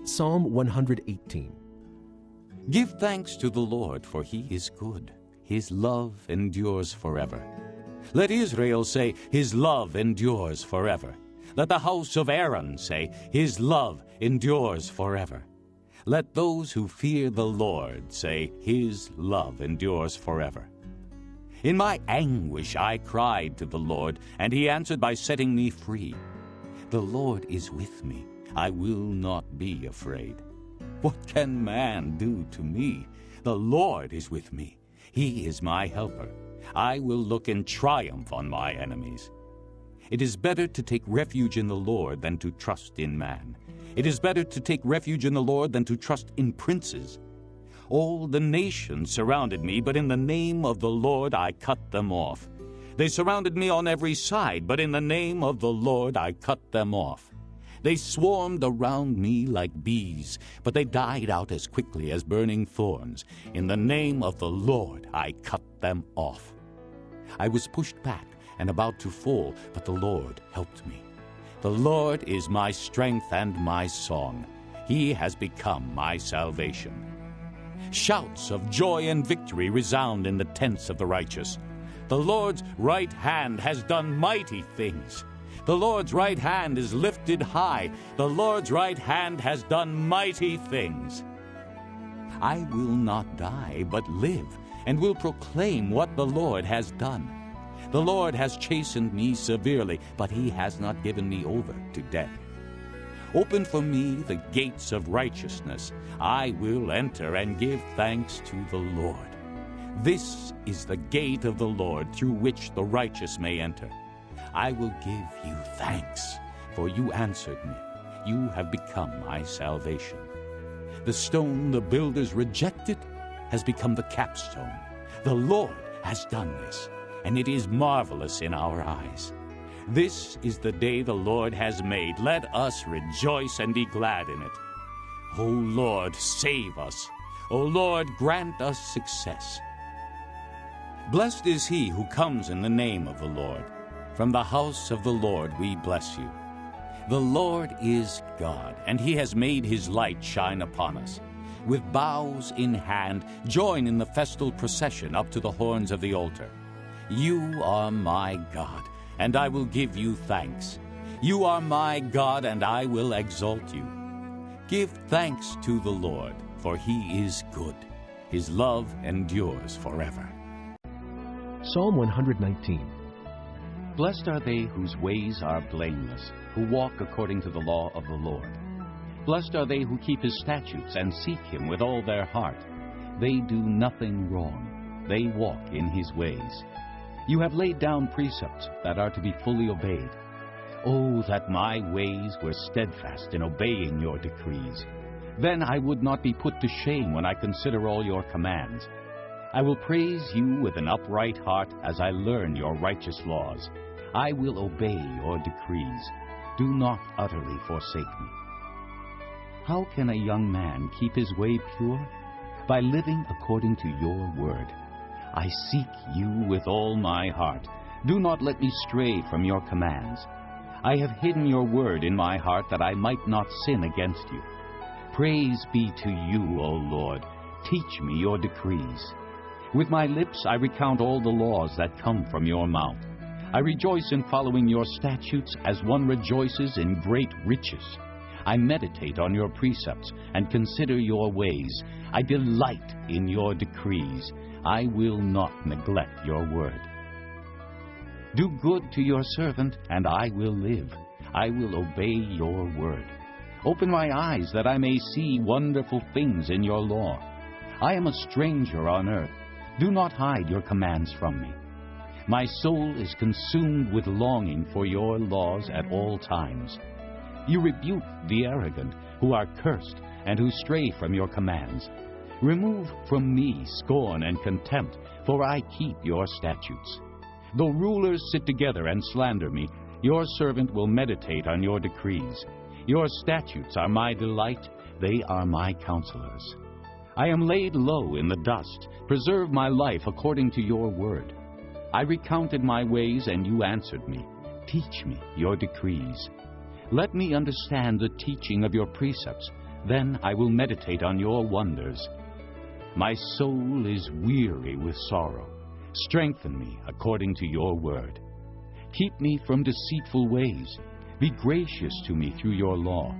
Psalm 118. Give thanks to the Lord, for he is good. His love endures forever. Let Israel say, his love endures forever. Let the house of Aaron say, his love endures forever. Let those who fear the Lord say, his love endures forever. In my anguish I cried to the Lord, and he answered by setting me free. The Lord is with me. I will not be afraid. What can man do to me? The Lord is with me. He is my helper. I will look in triumph on my enemies. It is better to take refuge in the Lord than to trust in man. It is better to take refuge in the Lord than to trust in princes. All the nations surrounded me, but in the name of the Lord I cut them off. They surrounded me on every side, but in the name of the Lord I cut them off. They swarmed around me like bees, but they died out as quickly as burning thorns. In the name of the Lord I cut them off. I was pushed back and about to fall, but the Lord helped me. The Lord is my strength and my song. He has become my salvation. Shouts of joy and victory resound in the tents of the righteous. The Lord's right hand has done mighty things. The Lord's right hand is lifted high. The Lord's right hand has done mighty things. I will not die, but live, and will proclaim what the Lord has done. The Lord has chastened me severely, but he has not given me over to death. Open for me the gates of righteousness. I will enter and give thanks to the Lord. This is the gate of the Lord through which the righteous may enter. I will give you thanks, for you answered me. You have become my salvation. The stone the builders rejected has become the capstone. The Lord has done this, and it is marvelous in our eyes. This is the day the Lord has made. Let us rejoice and be glad in it. O Lord, save us. O Lord, grant us success. Blessed is he who comes in the name of the Lord. From the house of the Lord we bless you. The Lord is God, and he has made his light shine upon us. With boughs in hand, join in the festal procession up to the horns of the altar. You are my God, and I will give you thanks. You are my God, and I will exalt you. Give thanks to the Lord, for he is good. His love endures forever. Psalm 119. Blessed are they whose ways are blameless, who walk according to the law of the Lord. Blessed are they who keep his statutes and seek him with all their heart. They do nothing wrong. They walk in his ways. You have laid down precepts that are to be fully obeyed. Oh, that my ways were steadfast in obeying your decrees. Then I would not be put to shame when I consider all your commands. I will praise you with an upright heart as I learn your righteous laws. I will obey your decrees. Do not utterly forsake me. How can a young man keep his way pure? By living according to your word. I seek you with all my heart. Do not let me stray from your commands. I have hidden your word in my heart that I might not sin against you. Praise be to you, O Lord. Teach me your decrees. With my lips I recount all the laws that come from your mouth. I rejoice in following your statutes as one rejoices in great riches. I meditate on your precepts and consider your ways. I delight in your decrees. I will not neglect your word. Do good to your servant, and I will live. I will obey your word. Open my eyes that I may see wonderful things in your law. I am a stranger on earth. Do not hide your commands from me. My soul is consumed with longing for your laws at all times. You rebuke the arrogant, who are cursed, and who stray from your commands. Remove from me scorn and contempt, for I keep your statutes. Though rulers sit together and slander me, your servant will meditate on your decrees. Your statutes are my delight, they are my counselors. I am laid low in the dust. Preserve my life according to your word. I recounted my ways, and you answered me. Teach me your decrees. Let me understand the teaching of your precepts. Then I will meditate on your wonders. My soul is weary with sorrow. Strengthen me according to your word. Keep me from deceitful ways. Be gracious to me through your law.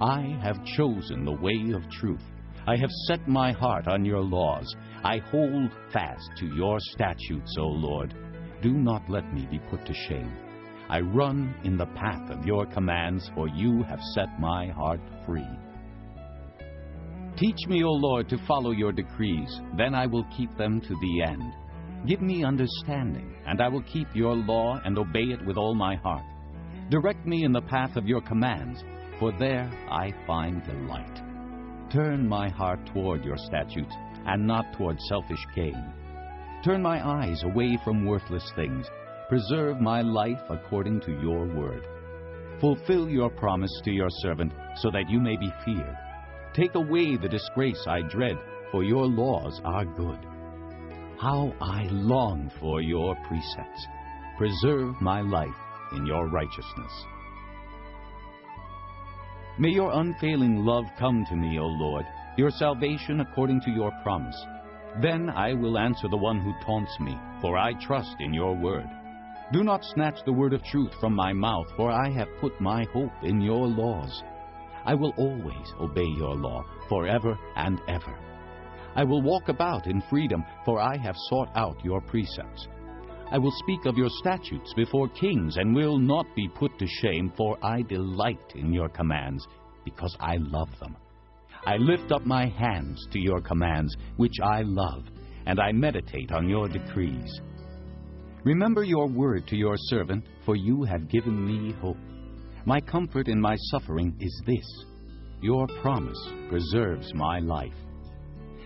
I have chosen the way of truth. I have set my heart on your laws. I hold fast to your statutes, O Lord. Do not let me be put to shame. I run in the path of your commands, for you have set my heart free. Teach me, O Lord, to follow your decrees. Then I will keep them to the end. Give me understanding, and I will keep your law and obey it with all my heart. Direct me in the path of your commands, for there I find delight. Turn my heart toward your statutes, and not toward selfish gain. Turn my eyes away from worthless things. Preserve my life according to your word. Fulfill your promise to your servant, so that you may be feared. Take away the disgrace I dread, for your laws are good. How I long for your precepts. Preserve my life in your righteousness. May your unfailing love come to me, O Lord, your salvation according to your promise. Then I will answer the one who taunts me, for I trust in your word. Do not snatch the word of truth from my mouth, for I have put my hope in your laws. I will always obey your law, forever and ever. I will walk about in freedom, for I have sought out your precepts. I will speak of your statutes before kings, and will not be put to shame, for I delight in your commands, because I love them. I lift up my hands to your commands, which I love, and I meditate on your decrees. Remember your word to your servant, for you have given me hope. My comfort in my suffering is this: your promise preserves my life.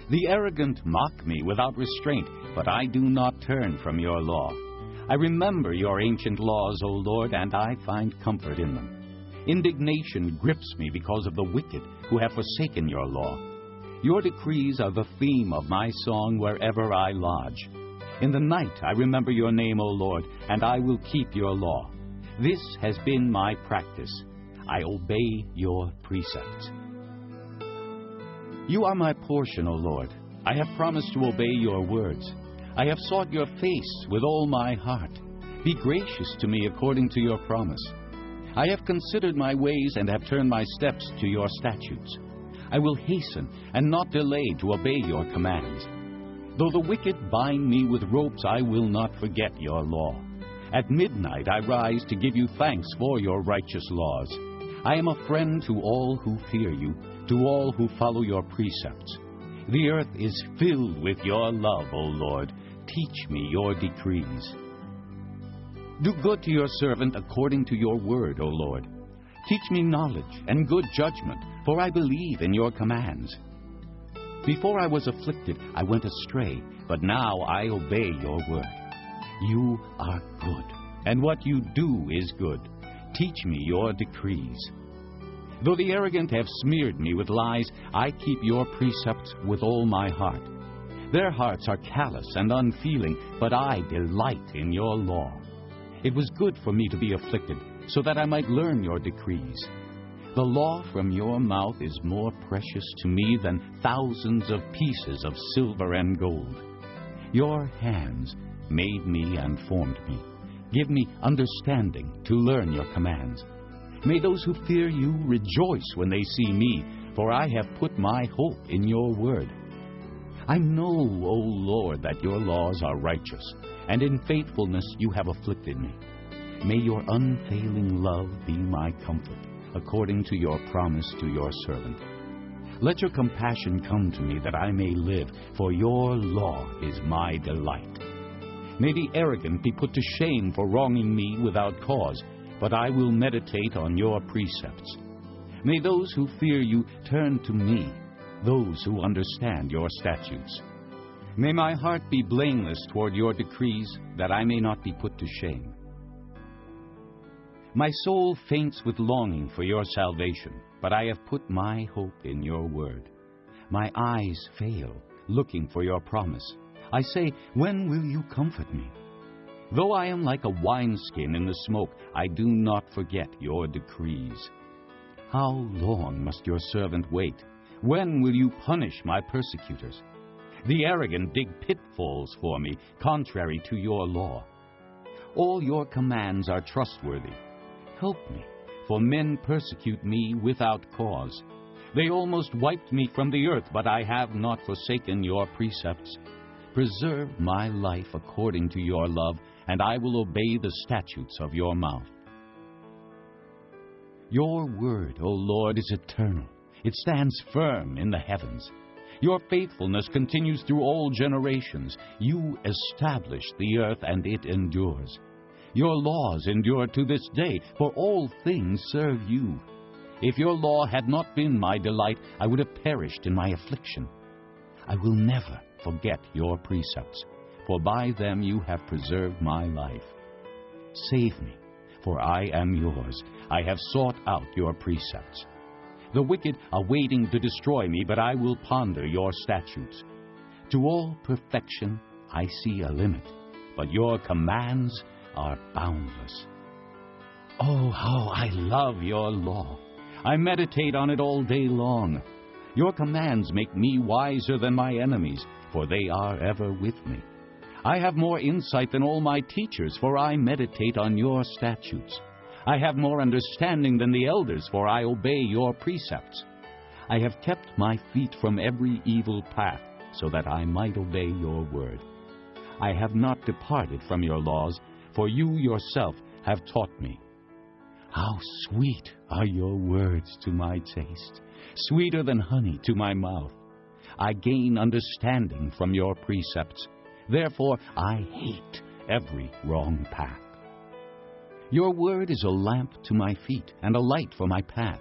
The arrogant mock me without restraint, but I do not turn from your law. I remember your ancient laws, O Lord, and I find comfort in them. Indignation grips me because of the wicked who have forsaken your law. Your decrees are the theme of my song wherever I lodge. In the night I remember your name, O Lord, and I will keep your law. This has been my practice. I obey your precepts. You are my portion, O Lord. I have promised to obey your words. I have sought your face with all my heart. Be gracious to me according to your promise. I have considered my ways and have turned my steps to your statutes. I will hasten and not delay to obey your commands. Though the wicked bind me with ropes, I will not forget your law. At midnight I rise to give you thanks for your righteous laws. I am a friend to all who fear you, to all who follow your precepts. The earth is filled with your love, O Lord. Teach me your decrees. Do good to your servant according to your word, O Lord. Teach me knowledge and good judgment, for I believe in your commands. Before I was afflicted, I went astray, but now I obey your word. You are good, and what you do is good. Teach me your decrees. Though the arrogant have smeared me with lies, I keep your precepts with all my heart. Their hearts are callous and unfeeling, but I delight in your law. It was good for me to be afflicted, so that I might learn your decrees. The law from your mouth is more precious to me than thousands of pieces of silver and gold. Your hands made me and formed me. Give me understanding to learn your commands. May those who fear you rejoice when they see me, for I have put my hope in your word. I know, O Lord, that your laws are righteous, and in faithfulness you have afflicted me. May your unfailing love be my comfort, according to your promise to your servant. Let your compassion come to me, that I may live, for your law is my delight. May the arrogant be put to shame for wronging me without cause, but I will meditate on your precepts. May those who fear you turn to me, those who understand your statutes. May my heart be blameless toward your decrees, that I may not be put to shame. My soul faints with longing for your salvation, but I have put my hope in your word. My eyes fail, looking for your promise. I say, when will you comfort me? Though I am like a wineskin in the smoke, I do not forget your decrees. How long must your servant wait? When will you punish my persecutors? The arrogant dig pitfalls for me, contrary to your law. All your commands are trustworthy. Help me, for men persecute me without cause. They almost wiped me from the earth, but I have not forsaken your precepts. Preserve my life according to your love, and I will obey the statutes of your mouth. Your word, O Lord, is eternal. It stands firm in the heavens. Your faithfulness continues through all generations. You established the earth, and it endures. Your laws endure to this day, for all things serve you. If your law had not been my delight, I would have perished in my affliction. I will never forget your precepts, for by them you have preserved my life. Save me, for I am yours. I have sought out your precepts. The wicked are waiting to destroy me, but I will ponder your statutes. To all perfection I see a limit, but your commands are boundless. Oh, how I love your law! I meditate on it all day long. Your commands make me wiser than my enemies, for they are ever with me. I have more insight than all my teachers, for I meditate on your statutes. I have more understanding than the elders, for I obey your precepts. I have kept my feet from every evil path, so that I might obey your word. I have not departed from your laws, for you yourself have taught me. How sweet are your words to my taste, sweeter than honey to my mouth. I gain understanding from your precepts. Therefore I hate every wrong path. Your word is a lamp to my feet and a light for my path.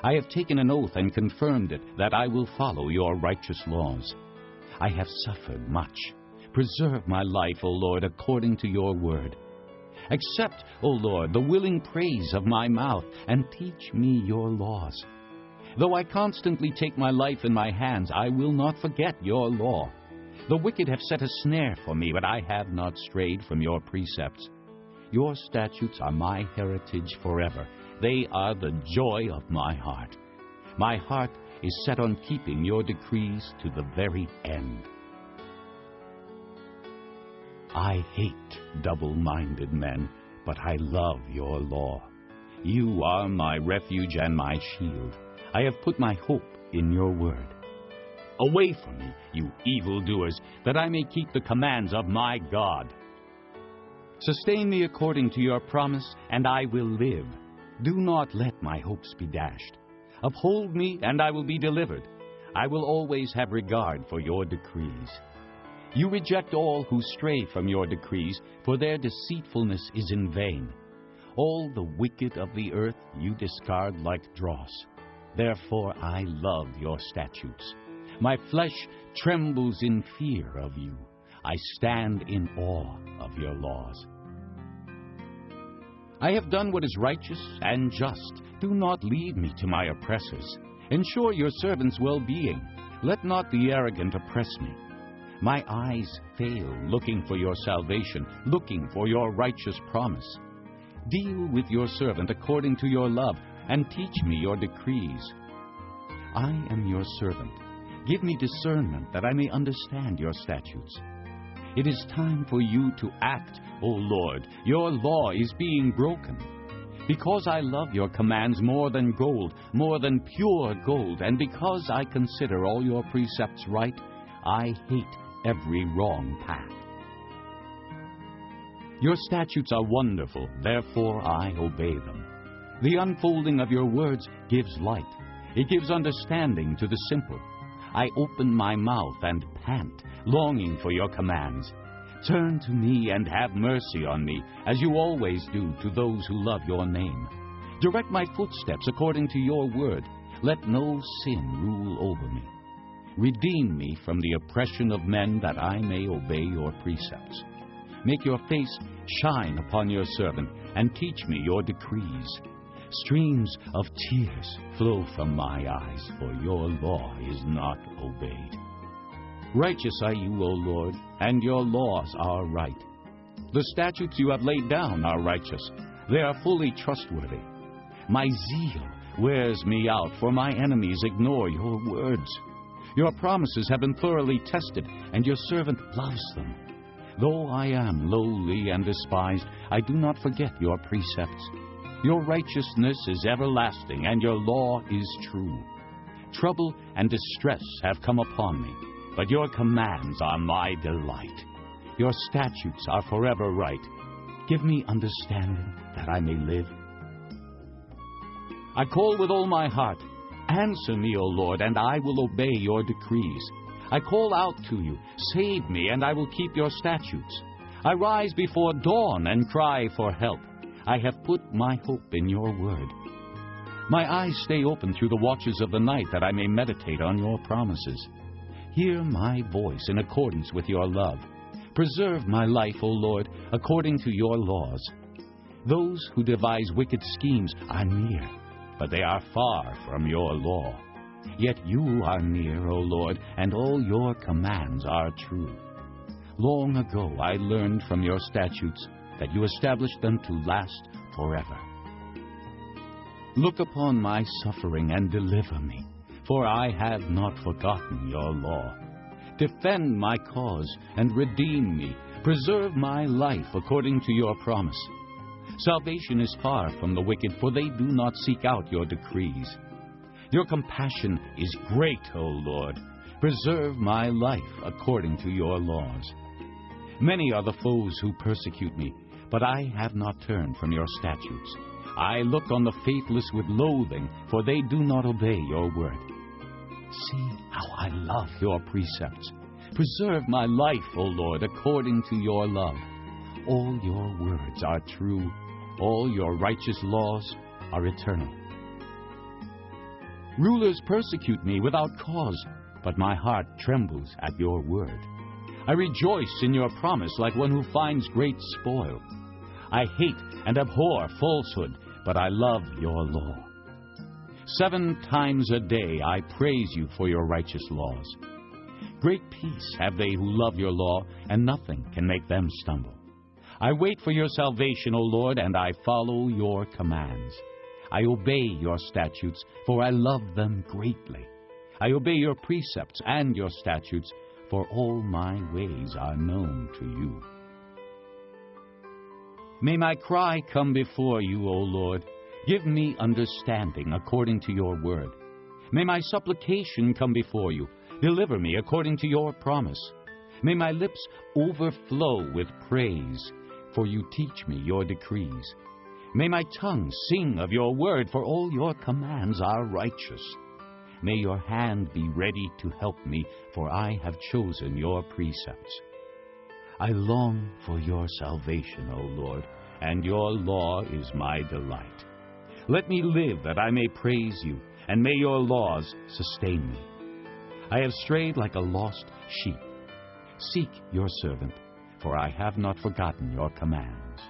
I have taken an oath and confirmed it, that I will follow your righteous laws. I have suffered much. Preserve my life, O Lord, according to your word. Accept, O Lord, the willing praise of my mouth, and teach me your laws. Though I constantly take my life in my hands, I will not forget your law. The wicked have set a snare for me, but I have not strayed from your precepts. Your statutes are my heritage forever. They are the joy of my heart. My heart is set on keeping your decrees to the very end. I hate double-minded men, but I love your law. You are my refuge and my shield. I have put my hope in your word. Away from me, you evildoers, that I may keep the commands of my God. Sustain me according to your promise, and I will live. Do not let my hopes be dashed. Uphold me, and I will be delivered. I will always have regard for your decrees. You reject all who stray from your decrees, for their deceitfulness is in vain. All the wicked of the earth you discard like dross. Therefore I love your statutes. My flesh trembles in fear of you. I stand in awe of your laws. I have done what is righteous and just. Do not lead me to my oppressors. Ensure your servant's well-being. Let not the arrogant oppress me. My eyes fail looking for your salvation, looking for your righteous promise. Deal with your servant according to your love, and teach me your decrees. I am your servant. Give me discernment that I may understand your statutes. It is time for you to act, O Lord. Your law is being broken. Because I love your commands more than gold, more than pure gold, and because I consider all your precepts right, I hate every wrong path. Your statutes are wonderful, therefore I obey them. The unfolding of your words gives light. It gives understanding to the simple. I open my mouth and pant, longing for your commands. Turn to me and have mercy on me, as you always do to those who love your name. Direct my footsteps according to your word. Let no sin rule over me. Redeem me from the oppression of men, that I may obey your precepts. Make your face shine upon your servant, and teach me your decrees. Streams of tears flow from my eyes, for your law is not obeyed. Righteous are you, O Lord, and your laws are right. The statutes you have laid down are righteous. They are fully trustworthy. My zeal wears me out, for my enemies ignore your words. Your promises have been thoroughly tested, and your servant loves them. Though I am lowly and despised, I do not forget your precepts. Your righteousness is everlasting, and your law is true. Trouble and distress have come upon me, but your commands are my delight. Your statutes are forever right. Give me understanding, that I may live. I call with all my heart. Answer me, O Lord, and I will obey your decrees. I call out to you. Save me, and I will keep your statutes. I rise before dawn and cry for help. I have put my hope in your word. My eyes stay open through the watches of the night, that I may meditate on your promises. Hear my voice in accordance with your love. Preserve my life, O Lord, according to your laws. Those who devise wicked schemes are near, but they are far from your law. Yet you are near, O Lord, and all your commands are true. Long ago I learned from your statutes that you established them to last forever. Look upon my suffering and deliver me, for I have not forgotten your law. Defend my cause and redeem me. Preserve my life according to your promise. Salvation is far from the wicked, for they do not seek out your decrees. Your compassion is great, O Lord. Preserve my life according to your laws. Many are the foes who persecute me, but I have not turned from your statutes. I look on the faithless with loathing, for they do not obey your word. See how I love your precepts. Preserve my life, O Lord, according to your love. All your words are true. All your righteous laws are eternal. Rulers persecute me without cause, but my heart trembles at your word. I rejoice in your promise like one who finds great spoil. I hate and abhor falsehood, but I love your law. 7 times a day I praise you for your righteous laws. Great peace have they who love your law, and nothing can make them stumble. I wait for your salvation, O Lord, and I follow your commands. I obey your statutes, for I love them greatly. I obey your precepts and your statutes, for all my ways are known to you. May my cry come before you, O Lord. Give me understanding according to your word. May my supplication come before you. Deliver me according to your promise. May my lips overflow with praise, for you teach me your decrees. May my tongue sing of your word, for all your commands are righteous. May your hand be ready to help me, for I have chosen your precepts. I long for your salvation, O Lord, and your law is my delight. Let me live that I may praise you, and may your laws sustain me. I have strayed like a lost sheep. Seek your servant, for I have not forgotten your commands.